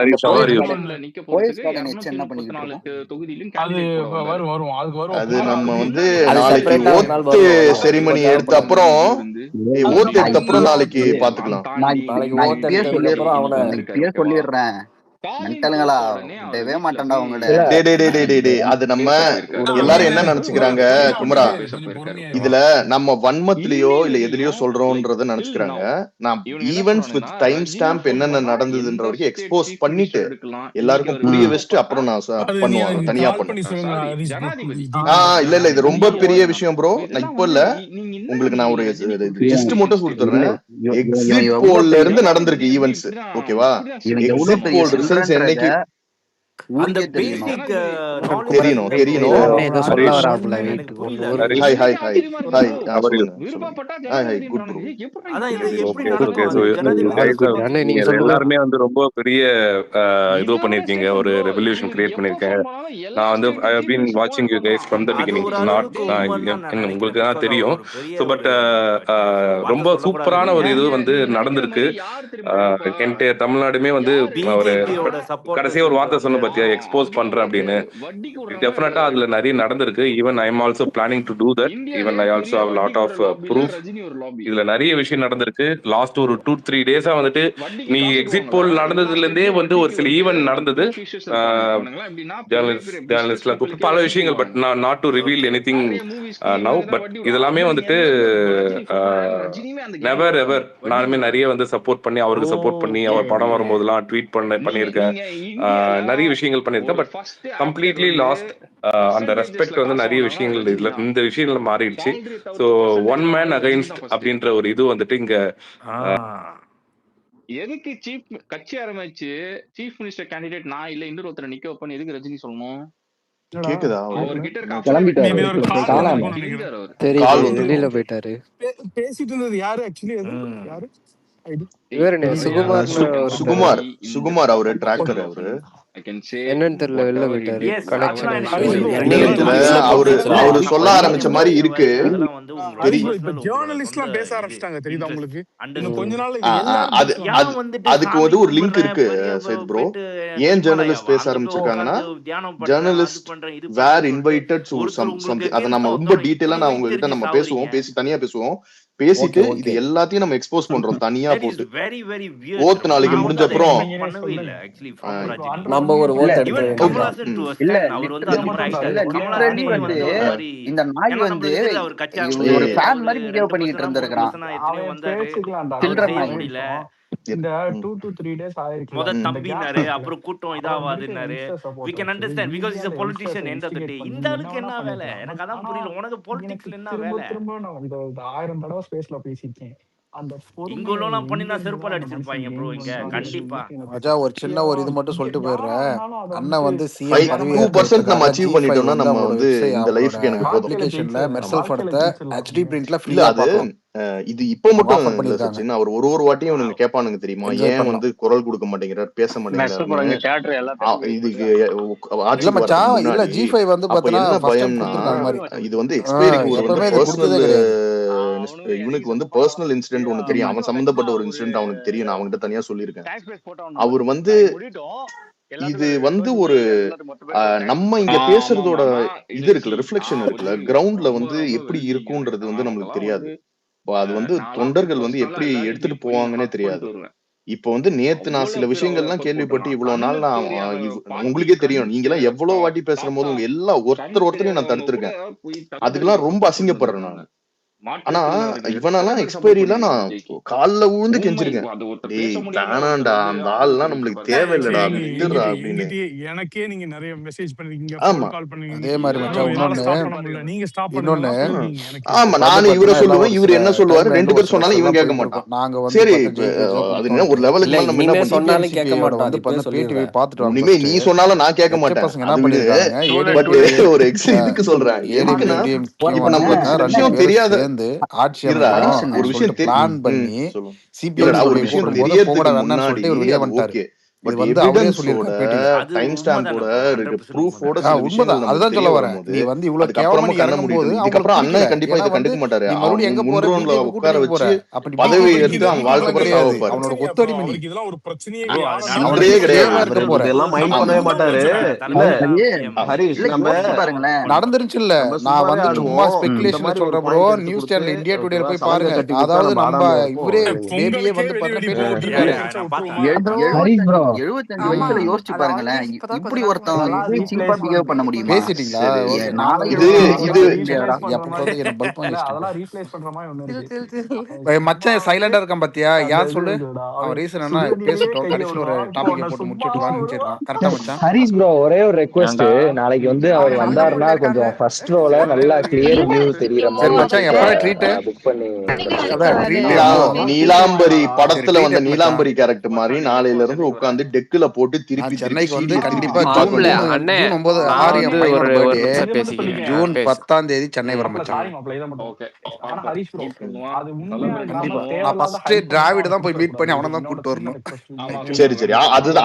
Harish, how are you? நிக்க போறதுக்கு 234 தொகுதியிலும் அது கேண்டிடேட் போட வந்தாரு. வரும் வரும் அதுக்கு வரும். அது நம்ம வந்து அது நாளைக்கு separate ஆ ஒரு நாள் ஓத்து வரும். செரிமனி எடுத்த அப்புறம் ஓத்து எடுத்த அப்புறம் நாளைக்கு பாத்துக்கலாம். நாளைக்கு ஓட்டு இப்பயே எடுத்ததுக்கு அப்புறம் அவனை இப்பயே சொல்லிடுறேன், மென்டலுங்களா விடவே மாட்டேன்டா உங்களை. அது நம்ம எல்லாரும் என்ன நினைச்சுக்கிறாங்க குமரா, இதுல நம்ம வன்மத்திலயோ இல்ல எதுலயோ சொல்றோம்ன்றத நினைச்சுக்கிறாங்க. நான் ஈவென்ட்ஸ் வித் டைம் ஸ்டாம்ப் என்னென்ன நடந்ததுன்ற வரைக்கும் எக்ஸ்போஸ் பண்ணிட்டு எல்லாருக்கும் புரிய வச்சுட்டு அப்புறம் நான் பண்ணுவாங்க, தனியா பண்ணுவேன். இல்ல இது ரொம்ப பெரிய விஷயம் ப்ரோ. நான் இப்ப இல்ல, உங்களுக்கு நான் ஒரு ஜஸ்ட் மட்டும் கொடுத்துறேன். எக்ஸிட் போல்ல இருந்து நடந்திருக்கு ஈவென்ட்ஸ், ஓகேவா? எக்ஸிட் போல் ரிசல்ட்ஸ் என்னைக்கு தெரியணும். எல்லாருமே வந்து ரொம்ப பெரிய இது பண்ணிருக்கீங்க, ஒரு ரெவல்யூஷன் கிரியேட் பண்ணிருக்கேன். நான் வந்து ஐ ஹவ் பீன் வாட்சிங் you guys from the beginning. உங்களுக்கு தான் தெரியும். ஸோ பட் ரொம்ப சூப்பரான ஒரு இது வந்து நடந்திருக்கு. என்டையர் தமிழ்நாடுமே வந்து ஒரு கடைசியா ஒரு வார்த்தை சொன்ன பத்தியா, எக்ஸ்போஸ் பண்றேன் அப்படின்னு. டெஃபினட்டா அதுல நிறைய நடந்திருக்கு. Even I am also planning to do that. Even I also have lot of proof. இதுல நிறைய விஷயம் நடந்திருக்கு. லாஸ்ட் ஒரு 2-3 டேஸா வந்துட்டு நீ எக்ஸிட் போல் நடந்ததுல இருந்தே வந்து ஒரு சில ஈவென்ட் நடந்தது. ஜேர்னலிஸ்ட்ல பல விஷயங்கள், but not to reveal anything now. But இதெல்லாமே வந்துட்டு நெவர் எவர் நானுமே நிறைய வந்து சப்போர்ட் பண்ணி, அவருக்கு சப்போர்ட் பண்ணி, அவர் படம் வரும்போதெல்லாம் ட்வீட் பண்ணியிருக்கேன். நிறைய விஷயங்கள் பண்ணியிருக்கேன். பட் கம்ப்ளீட்லி லாஸ்ட் அந்த ரெஸ்பெக்ட் வந்து நிறைய விஷயங்கள் இதுல இந்த விஷயங்கள்ல மாறிடுச்சு. ஸோ ஒன் மேன் அகைன்ஸ்ட் அப்படின்ற ஒரு இது வந்துட்டு இங்க எதுக்கு சீஃப் கட்சி ஆரம்பிச்சு சீஃப் மினிஸ்டர் கேண்டிடேட் நான் இல்ல இன்னொரு ஒருத்தர் நிக்க வைப்பேன்னு எதுக்கு ரஜினி சொல்லணும்? கேக்குதா? வெளியில போயிட்டாரு. பேசிட்டு இருந்தது யாரு ஆக்சுவலி? யாரு? சுகுமார் அவரு டிராக்டர். அவரு என்னன்னு தெரியல, வெளில போயிட்டாரு. அவரு சொல்ல ஆரம்பிச்ச மாதிரி இருக்கு. ஜேர்னலிஸ்ட்லாம் பேச ஆரம்பிச்சிட்டாங்க, தெரியுதா உங்களுக்கு? கொஞ்ச நாள் அதுக்கு வந்து ஒரு லிங்க் இருக்கு சைத் ப்ரோ. ஏன் ஜேர்னலிஸ்ட் பேச ஆரம்பிச்சிருக்காங்கன்னா, journalist were invited to something. அத நம்ம ரொம்ப டீடைலா நான் உங்ககிட்ட நம்ம பேசி தனியா பேசுவோம். பேசிட்டு இது எல்லாத்தையும் நம்ம எக்ஸ்போஸ் பண்றோம் தனியா போட்டு. ஓத்து நாளைக்கு முடிஞ்ச அப்புறம் நம்ம ஒரு ஓட்டு இந்த நாய் வந்து ஒரு ஃபேன் மாதிரி பிஹேவ் பண்ணிட்டு இருந்திருக்கான். இந்த 2 to 3 days ஆயிருக்கு. முத தம்பினாரு, அப்புறம் கூட்டம் இதாவாதுனாரு. we can understand because he's a politician end of the day. இந்த ஆளுக்கு என்ன வேலை? எனக்கு அதான் புரியல. உனக்கு பொலிட்டிக்ஸ்ல என்ன வேலை? திரும்ப நான் இந்த 1000 தடவை ஸ்பேஸ்ல பேசிட்டேன். அந்த இங்கோலாம் பண்ணினா செருப்பால அடிச்சிருப்பாங்க ப்ரோ. இங்க கண்டிப்பா மஜா ஒரு சின்ன ஒரு இது மட்டும் சொல்லிட்டு போயிடுறேன். அண்ணன் வந்து சிஎம் பதவி 2% நம்ம அச்சீவ் பண்ணிட்டோம்னா நம்ம வந்து இந்த லைஃப்க்கு எனக்கு போதும். அப்ளிகேஷன்ல மெர்சல் படத்தை HD பிரிண்ட்ல ஃப்ரீயா பார்க்கலாம். இது இப்போ மட்டும் இல்ல, அவர் ஒரு வாட்டியும் அவனுங்க கேட்பானுங்க தெரியுமா, ஏன் வந்து குரல் கொடுக்க மாட்டேங்கிறார், பேச மாட்டேங்கிறார். இதுக்கு இல்ல G5 வந்து பாத்தீங்கன்னா பயம்னா இது வந்து எக்ஸ்பைரிக்கு இவனுக்கு வந்து பர்சனல் இன்சிடென்ட் ஒண்ணு தெரியும். அவன் சம்பந்தப்பட்ட ஒரு இன்சிடென்ட் அவனுக்கு தெரியும். நான் அவன்கிட்ட தனியா சொல்லியிருக்கேன். அவர் வந்து இது வந்து ஒரு நம்ம இங்க பேசுறதோட இது இருக்குல்ல, ரிஃப்ளெக்ஷன் இருக்குல்ல, கிரவுண்ட்ல வந்து எப்படி இருக்கும்ன்றது வந்து நம்மளுக்கு தெரியாது. அது வந்து தொண்டர்கள் வந்து எப்படி எடுத்துட்டு போவாங்கன்னே தெரியாது. இப்ப வந்து நேத்து நான் சில விஷயங்கள்லாம் கேள்விப்பட்டு இவ்வளவு நாள் நான் உங்களுக்கே தெரியும், நீங்க எல்லாம் எவ்வளவு வாட்டி பேசுற போது உங்க எல்லா ஒருத்தரையும் நான் தடுத்திருக்கேன். அதுக்கெல்லாம் ரொம்ப அசிங்கப்படுறேன் நான். ஆனா இவனெல்லாம் எக்ஸ்பைரிலாம் நான் கால்ல விழுந்து கெஞ்சிருக்கேன். வேணாண்டா, அந்த ஆள்லாம் நம்மளுக்கு தேவையில்லடா அப்படின்னு. எனக்கே நீங்க நிறைய மெசேஜ் பண்ணிருக்கீங்க, கால் பண்ணீங்க. அதே மாதிரி நீங்க ஸ்டாப் இன்னொன்னு ஆமா, நானும் இவரை சொல்லுவேன், இவரு என்ன சொல்லுவாரு, ரெண்டு பேரும் சொன்னாலும் இவன் கேட்க மாட்டான். நாங்க சரி, அது என்ன ஒரு லெவலுக்கு மேல நம்ம என்ன சொன்னாலும் கேட்க மாட்டோம். வந்து பேட்டி பார்த்துட்டு இனிமே நீ சொன்னாலும் நான் கேட்க மாட்டேன். பட் ஒரு இதுக்கு சொல்றேன், எதுக்குன்னா இப்ப நம்ம விஷயம் தெரியாத ஒரு விஷயம் பிளான் பண்ணி சிபிஐ ஒரு விஷயம் தெரியறதுக்கு முன்னாடி இது பட் வந்து அவரே எவிடன்ஸோட சொல்லியிருக்காரு பேட்டியில. அது டைம் ஸ்டாம்போட உண்மைதானப்பா, இருக்கு 100% ப்ரூஃபோட உண்மைதான். சில விஷயங்கள் உண்மைதான். நமக்கு அதுதான் தெரிய சொல்ல வரேன். வரும்போது நீ வந்து இவ்வளவு கேவலமா அதுக்கப்புறமா நீ கண்ண இறங்கும் மூடிட்டு போது இதுக்கப்புறம் அவங்களுக்கு அண்ணன் பிடிக்கல. கண்டிப்பா ஏன்னா இதை வந்து கண்டுக்க மாட்டாரு. நீ அவன் மறுபடியும் எங்க போற, முன்ரோன்ல பிஜேபி உட்கார கூட்டணிக்கு போற. வச்சு அப்ப நீ பதவி பிஜேபி ஏத்து அவன் வாழ்க்கை பூரா சாவ கிடையாது. பாரு. அவனோட கொத்தடிமை நீ. அவருக்கு இதெல்லாம் ஒரு பிரச்சனையே bro, கிடையாது. அது ஆனா சில்லறையே நடந்துருச்சு. கிடையாது. சேவா இருக்க போற. இதெல்லாம் மைண்ட் பண்ணவே மாட்டாரு. இல்ல நடந்துருச்சு இல்ல நம்ம நடந்துருச்சுல்ல. நம்ம நான் சும்மாவே வந்து சும்மா ஆடுவோம். இந்த ஸ்பெகுலேஷன்ல மாதிரி ஒரு சொல்றேன் ப்ரோ. பாயிண்ட் எடுத்து நியூஸ் கொடுத்து சேனல் இந்தியா டுடேல ஓகேவா போய் சலங்கை பாருங்க. கட்டி கொடுத்தா அதாவது நம்ம நம்ம ஆடாம இருப்போம். இவரே பேபியே பொங்கலுக்கே வந்து வெடி பாத்தீங்கன்னா வெடிக்க பேட்டி ஒரு கொடுத்துருக்காரு. டிவில கிடைச்சா நான் விட்டுருவோமா? ஹரிஷ் ப்ரோ 75 ஆமா வயசுல யோசிச்சு அது பாருங்களேன். ஆல்வேஸ் இப்பதான் கொஞ்ச இப்படி நாளுக்கு ஒருத்தன் முன்னாடி இப்படி சீப்பா பிஹேவ் பண்ண முடியுமா? பேசிட்டீங்களா? சரி ஓகே. நாளை நானும் இது இது இல்லையாடா அப்ப வந்து என்ன பல்ப் வாங்கி வச்சிட்டேன். அதெல்லாம் ரீப்ளேஸ் பண்ற மாதிரி ஒண்ணு சில் இருக்கு. சில் சில் மச்சான் சைலண்டா இருக்கான் பாத்தியா? அந்த யார் இது சொல்லு? இருக்குடா, அவன் அவன் ரீசன் என்ன சுடுதண்ணியிலே பேசட்டும். கையை கடைசியில ஒரு விடுறான். இப்போ டாபிக்கை உன்னை போட்டு சும்மா முடிச்சுட்டுலாம் அனுப்பிச்சிடுறான். கரெக்டா மச்சான்? ஹரிஷ் ப்ரோ ஒரே ஒரு ரெக்வெஸ்ட். ஏன்டா நாளைக்கு வந்து அவர் அவங்க அங்க வந்தாருன்னா மூட்ல இருக்காங்க. கொஞ்சம் ஃபர்ஸ்ட் ரோல நல்லா கிளியர் வியூ தெரியுற சரி மாதிரி மச்சான், எப்படா ட்ரீட்டு? புக் பண்ணி அதான் ட்ரீட் நீலா எப்போ? நீலாம்பரி என்னடா சரி படத்துல ட்ரீட் வந்த எப்போ மச்சான்? நீலாம்பரி கேரக்டர் மாதிரி நாளையில இருந்து உட்காந்து டெக்குல போட்டு நான் திருப்பி திருப்பி சென்னைக்கு வந்து சீட்ல திருப்பி கண்டிப்பா திருப்பி ஜூன் பார்க்க மாப்பிள்ள வேண்டியது. அண்ணே, ஜூன் 9 நான் 6 என் வந்து பையனோட ஒரு பர்த்டே. நிமிஷம் இதை மட்டும் பேசிக்கிறேன். சொல்லிக்க. ஜூன் பேசு. 10ஆம் தேதி சென்னை வர மாப்பிள்ள மச்சான். சாரி மாப்பிள்ள இதை மட்டும். ஓகே ஆனா ஹரிஷ் ப்ரோ அது உண்மையா தலைவர் இல்லாம கண்டிப்பா. நான் தேவையில்லாத ஃபர்ஸ்ட் ஹைப் டிராவிட பண்ணலாம் தான் போய் மீட் பண்ணி கூப்பிடக்கூடாது. அவனை தான் என்னோட கூப்பிட்டு சின்ன வரணும். ரெக்வஸ்ட். சரி சரி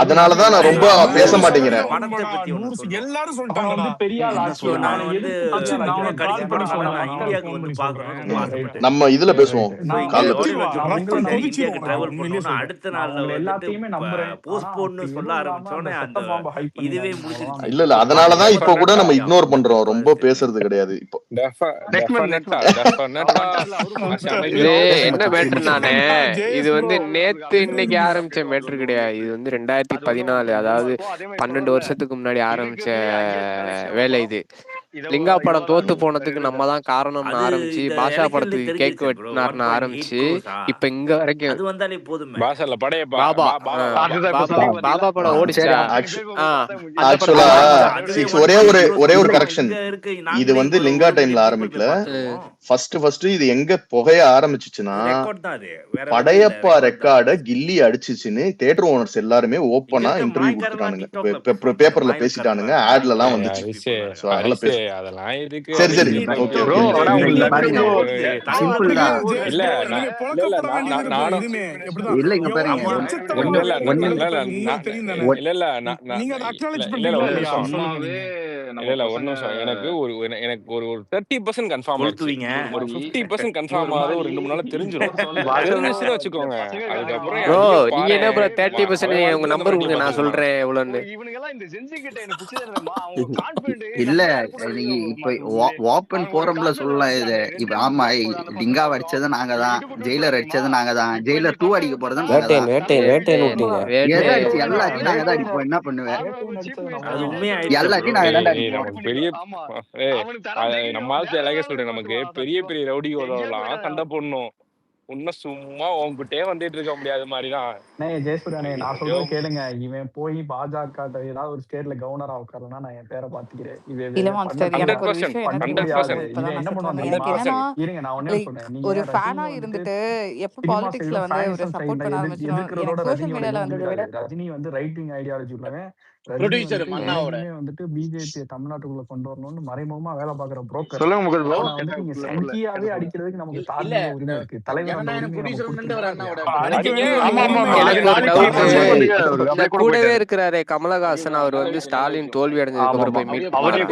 அதனாலதான் நான் ரொம்ப பேச மாட்டேங்கிறேன். படத்தை பத்தி ஒண்ணு சொல்லணும். எல்லாரும் அவன் சொல்லிட்டாங்கடா. வந்து பெரிய ஆள் என்ன ஆச்சு. So, நான் அவனை வந்து எதிர்த்து பேசி நான் இவன் உனக்கு கடைசி கால் படம் பண்ணி சொன்னா சொல்றேன். நான் அக்காவுக்கு இந்தியாவுக்கு ஃபோன் வந்து பண்ணி பார்க்கணும்னு சொல்றேன். ரொம்ப ம். ஆசைப்பட்டேன். நம்ம இதுல பேசுவோம் So, நான் இங்க காலத்துல. ரோடில ஒத்துருவேன். ஜம்ப் உங்களை பண்ணி நான் இந்தியாவுக்கு ஒதுக்கிடுவேன். டிராவல் உண்மையிலேயே பண்ணோம்னா சொல்றேன். அடுத்த நான் நாள்ல உங்களை வந்துட்டு எல்லாத்தையுமே நம்புறேன். ஆனா போஸ்ட்போன்னு அப்படி சொல்ல எதுவும் இல்லாம ஆரம்பிச்சோடனே அந்த அந்த சட்ட பாம்பை ஹைப் இதுவே பண்ணிடாதீங்க. முடிஞ்சிருச்சு. அவ்வளவுதான். இல்ல இல்ல படம் அதனாலதான் இப்ப கூட டெஃபினட்டா நம்ம ஹிட் இக்னோர் ஆகும். பண்றோம். தட் ரொம்ப வாஸ் தி திங். பேசுறது கிடையாது இப்போ. இது பேசு என்ன மச்சான். மேட்ரு நானே, இது ஜெயஸ் வந்து ப்ரோ நேத்து இன்னைக்கு ஆரம்பிச்ச மேட்ரு கிடையாது. இது வந்து 2014, அதாவது 12 வருஷத்துக்கு முன்னாடி ஆரம்பிச்ச வேலை இது. லிங்கா படம் தோத்து போனதுக்கு நம்ம தான் காரணம்னு அது ஆரம்பிச்சு, இந்த பாஷா எலெக்ஷன்ல படத்துக்கு கேக் தெரிஞ்சிருச்சு ப்ரோ. வெட்டினார்னு 1.8 ஆரம்பிச்சு crores-ஆ? இப்ப இங்க வரைக்கும் அது வந்தாலே போதுமே. பாபா பாபா படம் ஓடிச்சா? அந்த படம் ஆக்சுவலா ஓடிச்சா? அதுவே ஒரே 1.8 ஒரு crores ஒரே ஒரு ப்ரோ. கரெக்ஷன். இங்க இருக்கு இது நாங்களே வந்து இங்க லிங்கா 1 டைம்ல million people ஆரம்பிக்கல. போய் பார்த்துருக்கோம். ஃபர்ஸ்ட் இது எங்க புகைய ஆரம்பிச்சுச்சுன்னா அது ரெக்கார்ட் தான் அது. வேற வழி இல்ல. படையப்பா ரெக்கார்ட் தான். ரெக்கார்ட கில்லி அடிச்சுச்சுன்னு தியேட்டர் ஓனர்ஸ் எல்லாருமே இங்க ஓப்பனா இருக்க இன்டர்வியூ மாய்க்காரங்களாம் கொடுத்துட்டானுங்க. டிக்டாக்ல பெர்ஃபார்ம் பேப்பர்ல மாய்க்காரங்க பேசிட்டானுங்க. இருக்காங்க. ஆட்ல எல்லாம் மாய்க்காரங்க வந்துச்சு. Rich people. சோ அதெல்லாம் பேச சரி அது சரி இங்க ஓகே ப்ரோ ஓகே ப்ரோ இங்க இங்க எப்படி பாருங்க ப்ரோ ஓடுது? சிம்பிள் தலைவாசல்ல தான். ஓடுது. ஜெயஸ் ப்ரோ இனிமே புழக்கப்பட வேண்டியது ப்ரோ. இதுன்னு எப்படிதான் இல்ல இங்க எவ்வளவு பாருங்க லட்சக்கணக்கான ஒண்ணு பேர் ஒண்ணு உங்களுக்கு தெரியும் தானே. நீங்க அதை அக்னாலேஜ் பண்றீங்களா இல்லையா? சொல்லுங்க சும்மாவே நீங்க. நம்ம பசங்க கொளுத்துவீங்க. ப்ரோ நீங்க என்ன ப்ரோ 30% உங்க நம்பர் கொடுங்க, நான் சொல்றேன் எவ்வளோன்னு. இல்ல நீங்க இப்ப ஓப்பன் போரம்ல சொல்லலாம். இது இப்ப ஆமா லிங்கா அடிச்சது நாங்க தான், ஜெயிலர் அடிச்சது நாங்க தான், ஜெயிலர் 2 அடிக்க போறது நாங்க தான். வேட்டையன் எதை அடிச்சு எல்லாத்தையும் நாங்க தான் அடிப்போம். என்ன பண்ணுவேன்? வேட்டையன் அடிச்சது நம்ம அது தான். உண்மையா ஆயிடுச்சு ப்ரோ. எல்லாத்தையும் நாங்க தான் அடிப்போம். ஜெயசூர்யானே நான் சொல்றது கேளுங்க. இவன் போய் பாஜக ஏதாவது ஒரு ஸ்டேட்ல கவர்னரா உட்காரனா நான் என் பேரை பாத்துக்கிறேன். இல்ல மாஸ்டர், எனக்கு ஒரு விஷயம் என்ன பண்ண தெரியுமா? முடியாது. இப்பதான் இவன் நான் என்ன சொல்றேன். பண்ணுவான் எனக்கு தெரியுமா? என்னன்னா இருங்க நான் ஒண்ணே லைக் சொல்றேன். நீங்க ஒரு ரஜினி ஃபேனா வந்துட்டு இருந்துட்டு எப்ப சினிமா பாலிடிக்ஸ்ல சைடும் வந்து ஒரு ஃபேனிசம் சப்போர்ட் பண்ண ஆரம்பிச்சிடும். எதிர்க்கிறதோட எனக்கு சோஷியல் ரஜினியோட மீடியால எதுவும் வந்ததை விட இருக்காது. ரஜினி வந்து ரைட் விங் ஐடியாலஜி உள்ளவன். ரஜினி வந்துட்டு என்னைக்குமே வந்துட்டு பிஜேபி தமிழ்நாட்டுக்குள்ள கொண்டு வரணும்னு மறைமுகமா வேலை பாக்குற புரோக்கர். அவனை வந்துட்டு நீங்க சங்கியாவே அடிக்கிறதுக்கு நமக்கு தார்மீக உரிமை இருக்கு. தலைவர் அந்த உரிமையை நமக்கு கொடுத்திருக்காரு. அடிக்க வேண்டிய உரிமை எனக்கு ஒரு டவுட். இருக்கு. இந்த கூடவே இருக்கிறாரே கமலஹாசன், அவர் வந்து ஸ்டாலின் தோல்வி அடைஞ்சதுக்கு அப்புறம் போய் மீட் பண்ணாரா?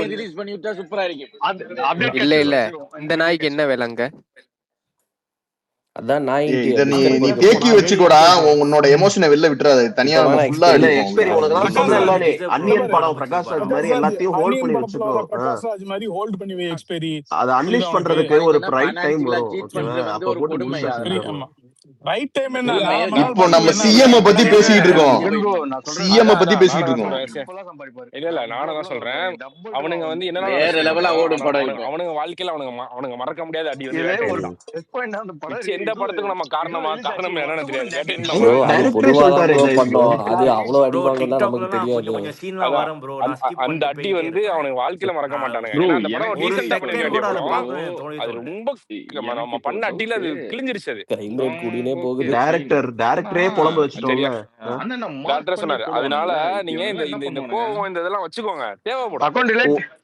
இல்ல இல்ல, இந்த நாய்க்கு என்ன வேலை அங்க? அதான் நான் இத நீ தேக்கி வச்சுக்கோடா. உன்னோட எமோஷனை வெளில விட்டுறாத. தனியா நம்ம ஃபுல்லா இல்ல அடிப்போம். எக்ஸ்பெரி உனக்கு சொன்னேன்ல நீ அன்னியன் படம் பிரகாஷ் ராஜ் மாதிரி எல்லாத்தையும் ஹோல்ட் பண்ணி வச்சுக்கோ. பிரகாஷ் ராஜ் மாதிரி ஹோல்ட் பண்ணி வை எக்ஸ்பெரி. அத அன்லீஷ் பண்றதுக்கு ஒரு ரைட் டைம் வரும். ஓகேவா? அப்ப போட்டு புதுசா ரைட் டைம் என்ன? இப்போ நம்ம சிஎம் பத்தி பேசிட்டு இருக்கோம். சிஎம் பத்தி பேசிட்டு இருக்கோம். வேற லெவலா ஓடும் படம். டைரக்டரே சொல்லிட்டாரு அது அவ்வளவு அடி ப்ரோ வாங்கலாம் டிக்டாக்ல நமக்கு கொஞ்சம் தெரியாது. கொஞ்சம் சீன்லாம் வரும் ப்ரோ. நான் ஸ்கிப் பண்ணிட்டு போயிட்டே இருப்பேன். ப்ரோ ஒரு செகண்ட் கூட அதை பார்க்கணும் தோணுது. கிரைம் ரேட் கூடினே போகுது. டைரக்டரே புலம்பு வச்சுட்டோம்ல.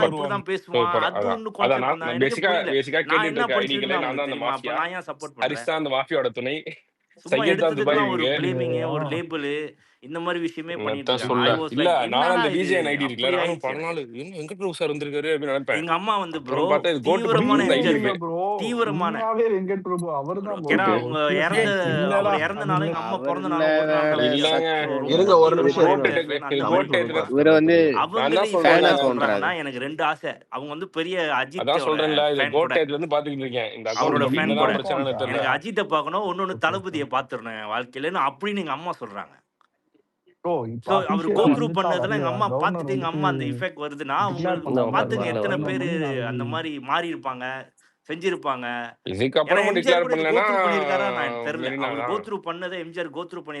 பேசுவானா இப்படிதான் பேசுவான் சூப்பர். அது அதான் ஒண்ணு அதான் கான்செப்ட் தான் நான் எனக்கே பேசிக்கா புரியல. பேசிக்கா நான் கேட்டுட்டு என்ன இருக்க ஐடிங்களே படிச்சிருக்கேன் நான் அவங்களுக்கு தான் அந்த தெரியுமா? அப்ப மாஃபியா. நான் ஏன் சப்போர்ட் ஹரிஸ் பண்றேன்? தான் அந்த மாஃபியாவோட துணை. சும்மா சையத் தான் துபாய் எடுத்ததுக்கெல்லாம் ஒரு விங்கு. பிளேமிங் ஒரு லேபிள் இந்த மாதிரி விஷயமே பண்ணிட்டு அதான் இருக்காங்க. சொல்ல ஐ வாஸ் இல்ல லைக் நானும் என்னடா அந்த இது விஜய் ஐடி இருக்குல்ல அப்படி நானும் ஆயிடுச்சு பல எனக்கு. நாள் என்ன வெங்கட் சார் வந்திருக்காரு அப்படின்னு நினைப்பேன். எங்க அம்மா வந்து ப்ரோ அப்புறம் பார்த்தா இது கோட்டு தீவிரமான படத்துல ஐடி எம்ஜிஆர் இருக்கு. இல்ல ப்ரோ, தீவிரமான உண்மையாவே வெங்கட் பிரபு அவர்தான் ப்ரோ. ப்ரோ. ஏன்னா ஓகே அவங்க சீரியஸ்லி இறந்த இல்லடா அவர் இறந்த நாளும் எங்க அம்மா பிறந்த அவர்ல நாளும் ஒரு நாள் வேற தான் வித்தியாசம். இல்லங்க ஸோ இருங்க ரொம்ப ஒரு இது நிமிஷம் தீவிரமான இருங்க. கோட் ஃபேன் இது அந்த தமிழ் மாதிரி கோட் சொல்லுங்க. இருப்பாங்க. இவரை வந்து நான் அவங்களே தான் இப்போ சொல்றேன்ல ஃபேனா என்ன தோன்றாரு. சொல்றாங்கன்னா எனக்கு 2 ஆசை. அவங்க வந்து பெரிய அதான் அஜித்தோட சொல்றேன்ல இது ஃபேன் கோட் கூட டயத்துல இருந்து பாத்துக்கிட்டு இருக்கேன். இந்த அவரோட அக்கௌண்ட் ஃபேன் என்னதான் கூட பிரச்சனைன்னு தெரியல. எனக்கு அஜித்தை பார்க்கணும் இன்னொன்னு ஓகே ஓகே தளபதியை பார்த்துடணும் என் வாழ்க்கையிலன்னு அப்படின்னு எங்க அம்மா சொல்றாங்க. ப்ரோ. இப்போ ஸோ அவர் அபிஷியலா கோ த்ரூ வந்துச்சா பண்ணதெல்லாம் எங்க வரலையா? அம்மா கவர்னர் பார்த்துட்டு எங்க வந்துட்டு அம்மா அந்த இஃபெக்ட் வருதுன்னா டிக்ளேர் உங்களுக்கு பண்ண பார்த்துங்க உடனே எத்தனை 11 பேர் மணி அந்த மாதிரி மாறி இருப்பாங்க செஞ்சிருப்பாங்க. ஏன்னா இதுக்கப்புறமும் எம்ஜிஆர் டிக்ளேர் கூட இது கோ பண்ணலன்னா த்ரூ பண்ணியிருக்காரா நான் எனக்கு தெரியல. மெரினா அவர் தான். கோ த்ரூ பண்ணதை எம்ஜிஆர் கோ த்ரூ பண்ணி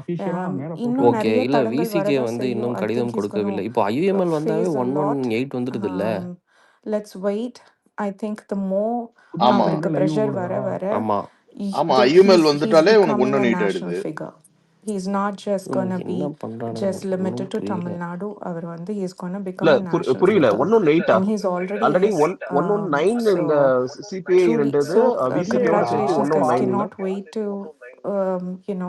அஃபிஷியலா மேல இன்னும் போட்டுருவாங்க. ஓகே. நிறைய இல்ல தடங்கள் விசிகே வரதான் வந்து செய்யும். இன்னும் ஐ கடிதம் திங்க் இஸ் கொடுக்கவில்லை. இப்போ ஐயுஎம்எல் வந்தாவே ஃபேஸ் அ லாட். 118 வந்துடுதுல்ல. Let's wait. I think the more புதுசா ஆமா அவருக்கு வந்து லைவ் ப்ரெஷர் வர ஓடுதா? வர ஆமா. ஆமா ஐயுஎம்எல் he's வந்துட்டாலே உனக்கு becoming a 118 national ஆயிடுது. figure. He's not just gonna be என்ன பண்றானுங்க just எனக்கு limited ஒன்றும் to புரியல. Tamil Nadu. அவர் வந்து he's gonna become இல்ல a national புரியல. figure. 118 And he's already already is. 119 So இந்த சிபிஐ truly, இருந்தது. so விசிகேவோட சேர்த்து congratulations guys. 119ல Cannot wait to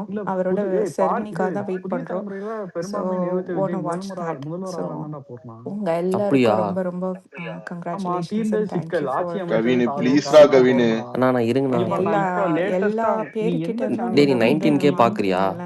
இல்ல அவரோட செரமனிக்காக தான் வெயிட் புதிய பண்றோம். தலைமுறையில So பெரும்பான்மையை நிறுவத்த wanna விஜய் watch that. முதல்வர் So ஆகலாம் தான்டா போறான். உங்க அப்படியா? எல்லாருக்கும் ரொம்ப ரொம்ப ஆமா congratulations தீர்ந்தது and thank சிக்கல். you ஆட்சி for கவினு அமைச்சதுக்கு ப்ளீஸ்ரா காரணம் கவினு. போறா. அண்ணா நான் இருங்கண்ணா. இங்க பாரு, நான் எல்லா இப்ப லேட்டஸ்டா எல்லா நீ எந்த பேருக்கிட்ட சேனல் இருந்தும் டேய் நீ நீங்க வந்து 19K பாக்குறியா? வாங்குறீங்கல்ல.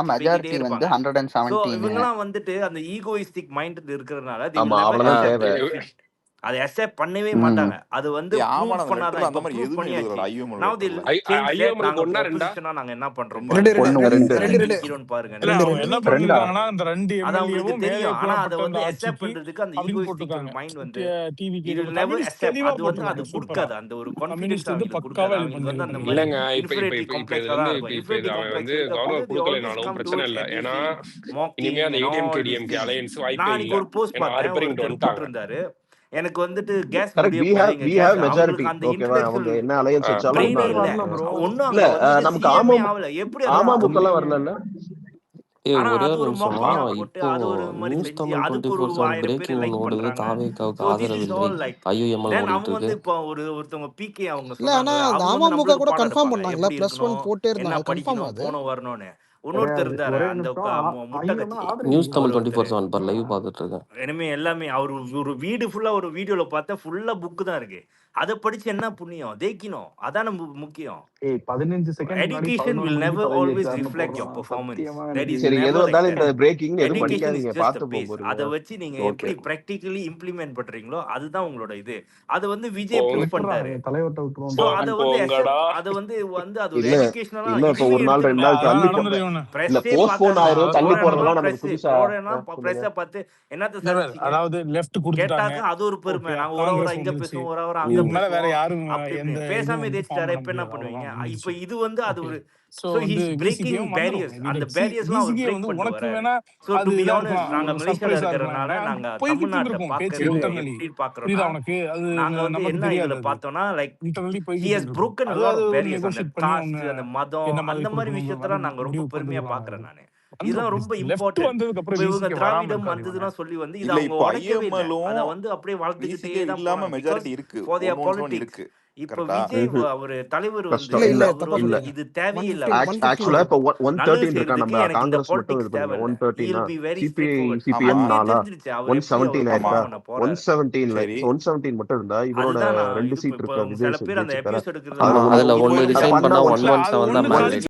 ஆனா பத்தி பேசிட்டே மெஜாரிட்டி வந்து இருப்பாங்க. ஸோ 117. இவங்கலாம் வந்துட்டு அந்த ஈகோயிஸ்டிக் மைண்ட் இருக்கிறதுனால they will ஆமா never அவ்வளவுதான் accept தேவை. defeat. அதை அக்செப்ட் பண்ணவே ம். மாட்டாங்க. அது வந்து ஆமா ப்ரூவ் அந்த பண்ணாதான். லெட்டர்ல அந்த இப்ப மாதிரி ப்ரூவ் எதுவுமே பண்ணியாச்சு. எழுதலடா ஐயோமல் நவ் தி லெட்டர்ல. Change that. ஐயோமல் நாங்க ஒன்னா ரெண்டா ஒப்போசிஷனா நாங்க என்ன பண்றோம் ரெண்டு பாருங்க. ரெண்டு ஒண்ணு ரெண்டு ரெண்டு எப்படி ரெண்டு நிக்கிறோம் பாருங்க. ரெண்டு நாங்க ரெண்டு என்ன வந்து ரெண்டா பண்ணிருக்காங்கன்னா இந்த 2 அது அவங்களுக்கு எம்எல்ஏவும் மேலே தெரியும். ஆனா அதை போடப்பட்ட வந்து அந்த அக்செப்ட் ஆட்சிக்கு பண்றதுக்கு அந்த அப்படின்னு ஈகோயிஸ்டிக் போட்டிருக்காங்க. மைண்ட் வந்து டிவிக்கு it இது will never கம்யூனிஸ்ட் accept. தெளிவா அது வந்து அது போட்டிருக்காங்க. சூப்பரா கொடுக்காது. அந்த ஒரு கான்ஃபிடன்ஸ் கம்யூனிஸ்ட் வந்து அவங்களுக்கு பக்காவா கொடுக்காது. இது அவங்களுக்கு வந்து அந்த பண்ணிருக்காங்க. மாதிரி இல்லங்க இப்ப இப்ப இன்ஃபீரியாரிட்டி இப்ப இப்ப காம்ப்ளெக்ஸ்ல இதுல தான் இருந்து இருக்கும். இப்ப இன்ஃபீரியாரிட்டி இது அவன் காம்ப்ளெக்ஸ் வந்து இருக்க போது governor they always கொடுக்கலைனாலும் come to பிரச்சனை இல்ல. ஏன்னா abusing, mocking இனிமே அந்த and all ADMK these DMK things. Alliance வாய்ப்பே நான் இல்ல. இன்னைக்கு ஒரு போஸ்ட் ஏன்னா பார்த்தேன். ஆர்பரிங் ஒருத்தர் வந்துட்டாங்க. போட்டிருந்தாரு எனக்கு வந்துட்டு கேஸ் கரெக்ட். முடிய போகுது we இங்க have கேஸ் மெஜாரிட்டி. அவங்களுக்கு அந்த ஓகேவா? அவங்க இன்டெலெக்சுவல் என்ன அலையன்ஸ் வச்சாலும் பிரெயினே ஒண்ணும் இல்ல ஆகாது. ஒன்னும் இல்ல அங்க வந்து நமக்கு சிஎம்ஏ ஆமாம் ஆகல எப்படி அது அமமுகலாம் வரல. ஆனா ஒரே அது ஒரு ஒரு நிமிஷம். மொக்கையா போட்டு இப்போ அது ஒரு மாதிரி நியூஸ் செஞ்சு தமிழ் அதுக்கு ஒரு 24/7 1000 பேர் பிரேக்கிங் ஒன்று லைக் ஓடுது. பண்றாங்க. தாவேக்காவுக்கு ஸோ திஸ் இஸ் ஆதரவில்லை ஆல் லைக் ஐயுஎம்எல் தென் ஓடிட்டு அவங்க வந்து இருக்கு. இப்போ ஒருத்தவங்க பிகே அவங்க இல்ல ஆனா சொல்றாங்கல்ல அந்த அவங்க வந்து அமமுக நம்மளுக்கு கூட பாடம் கன்ஃபார்ம் எடுப்பாங்க பண்ணாங்கல்ல, எப்படி +1 இருக்கணும் போட்டே என்ன இருந்தாங்க. கன்ஃபார்ம் படிக்கணும் அது போன வரணும்னு. இன்னொருத்தர் கிடையாது. இருந்தாரு ஒரே அந்த நிமிஷம். முட்டை ஐயோ கட்சி நியூஸ் தமிழ் அவர் ஒருத்தர் 24/7 லைவ் பார்த்துட்டு இருக்கேன். இனிமே எல்லாமே அவர் ஒரு வீடு ஃபுல்லா ஒரு வீடியோல பார்த்தா ஃபுல்லா புக்கு தான் இருக்கு. அதை படிச்சு என்ன புண்ணியம் தேய்க்கணும் அதான முக்கியம். 15 செகண்ட் முன்னாடி Education 11 will மணிக்கு never பதவி always ஏற்றாருன்னு reflect your போடுறான். performance. சத்தியமா That எனக்கு is சரி எது never like வந்தாலும் இந்த that. பிரேக்கிங் எதுவும் Education is படிக்காதீங்க. just a பார்த்து base. அதை பொறுமையா. வச்சு நீங்க ஓகே. எப்படி ப்ராக்டிக்கலி இம்ப்ளிமெண்ட் பண்றீங்களோ அதுதான் உங்களோட இது. அது வந்து இப்போ விஜய் ப்ரூவ் விட்டுறாங்க, பண்ணிட்டாரு. தலைவர்கிட்ட ஸோ விட்டுருவோம். அதை இப்போ வந்து உங்கடா அதை வந்து அது ஒரு இல்ல எஜுகேஷனலா இல்ல இப்ப இதுவே ஒரு நாள் 2 எடுத்துக்கணும். நாள் அதான் தள்ளி நடந்தது இவனு. இல்ல பிரஸ்ஸே போஸ்ட்போன் பார்க்காம ஆயிரும் தள்ளி ப்ரோடனா போறதெல்லாம் நமக்கு பிரஸ் புதுசா ப்ரோடனா சொல்லுங்க. பிரஸ்ஸை பார்த்து என்னத்த இல்ல சாதிச்சீங்க அதாவது லெஃப்ட் கொடுத்துட்டாங்க. கேட்டாக்க அது ஒரு பெருமை. ஓகே நாங்க ஒரு காங்கிரஸ் இங்க வந்துருச்சு. பேசுவோம் ஒரு அங்க இதுக்கு மேல வேற பேசுவோம் யாரும் அப்படி எந்த இப்படின்னு இதுவும் பேசாம வந்து ஃபார்ம் தேய்ச்சிட்டாரு. பண்ண இப்ப என்ன முடியாது. பண்ணுவீங்க? அவ்வளவுதான் இப்ப முடிஞ்சுச்சு. இது வந்து அது ஓகே. ஒரு ஸோ ஸோ வந்து ஹீஸ் பிரேக்கிங் விசிகேவும் வந்துடும். பேரியர்ஸ். அந்த பேரியர்ஸ்லாம் அவர் விசிகே பிரேக் வந்து பண்ணிட்டு உனக்கு வராரு. வேணா ஸோ அது டு பி இதா ஆனஸ்ட் இருக்கலாம், நாங்க ஒரு மலேசியால சர்ப்ரைஸா இருக்கிறதுனால இருக்கலாம். நாங்க போய்கிட்டு தமிழ்நாட்டை இருந்திருக்கும் பேச்சு பார்க்கறது இன்டர்னலி. எப்படி பார்க்கறோம்னா புரியுதா உனக்கு? அது நாங்க வந்து நமக்கு என்ன தெரியாது. இதுல அது பார்த்தோம்னா லைக் இன்டர்னலி he போய்கிட்டு has இருந்திருக்கும். broken a அது lot அது of ஒரு barriers. அந்த நெகோஷியேட் பண்ணி அவங்க காஸ்ட் அந்த மதம் என்ன மாதிரி அந்த மாதிரி கொடுக்கணுங்கிற விஷயத்தெல்லாம் நாங்க ரொம்ப முடிவு பெருமையா பண்றதுலாம் பாக்குறேன் நானு. இதெல்லாம் வந்துடும். ரொம்ப லெஃப்ட் இம்பார்ட்டன்ட். வந்ததுக்கு இப்ப அப்புறம் இவங்க விசிகே வராம திராவிடம் இருக்காது இவங்க. வந்ததுன்னா சொல்லி வந்து இதை இல்ல அவங்க இப்போ உடைக்கவே இல்லை. ஐஎம்எல்லும் அதை வந்து அப்படியே வளர்த்துக்கிட்டே விசிகே தான் இல்லாம போனாங்க. பிகாஸ் மெஜாரிட்டி இருக்கு. ஃபார் தியர் ஒன்னு பாலிடிக்ஸ். இருக்கு. இப்ப கரெக்டா? விஜய் அவரு தலைவர் வந்து கஷ்டம். இல்ல இல்ல இல்ல அவர் தப்பா வந்து இல்ல சொல்றீங்க. இது தேவையில்லை 150 அவருக்கு. ஆக்சுவலா 150 இப்ப நல்லது 113 இருக்கா செய்யறதுக்கு நம்ம எனக்கு இந்த காங்கிரஸ் மட்டும் பாலிடிக்ஸ் இது பண்ணுங்க. தேவையில்லை. he 113 will be very CBI straightforward. CPM ஆமா. அதுலயே 4 தெரிஞ்சிருச்சு அவர் எப்படி அவர் 117 பெர்ஃபார்ம் ஆயிருக்கா? பண்ண போறாரு. 117 சரி 117 மட்டும் இருந்தா இவரோட அதுதான் நான் 2 இது சீட் இப்ப இருக்கா? சில விஜய் பேர் அந்த ஜெயிச்சிருக்காரு. எபியூஸ் எடுக்கிறதுல அதுல அதுல ஒண்ணு ஒன்னு இது அதை ரிசைன் பண்ணா பண்ணா இல்ல 1 117 அது தான் ஒண்ணு one மேண்டேட்.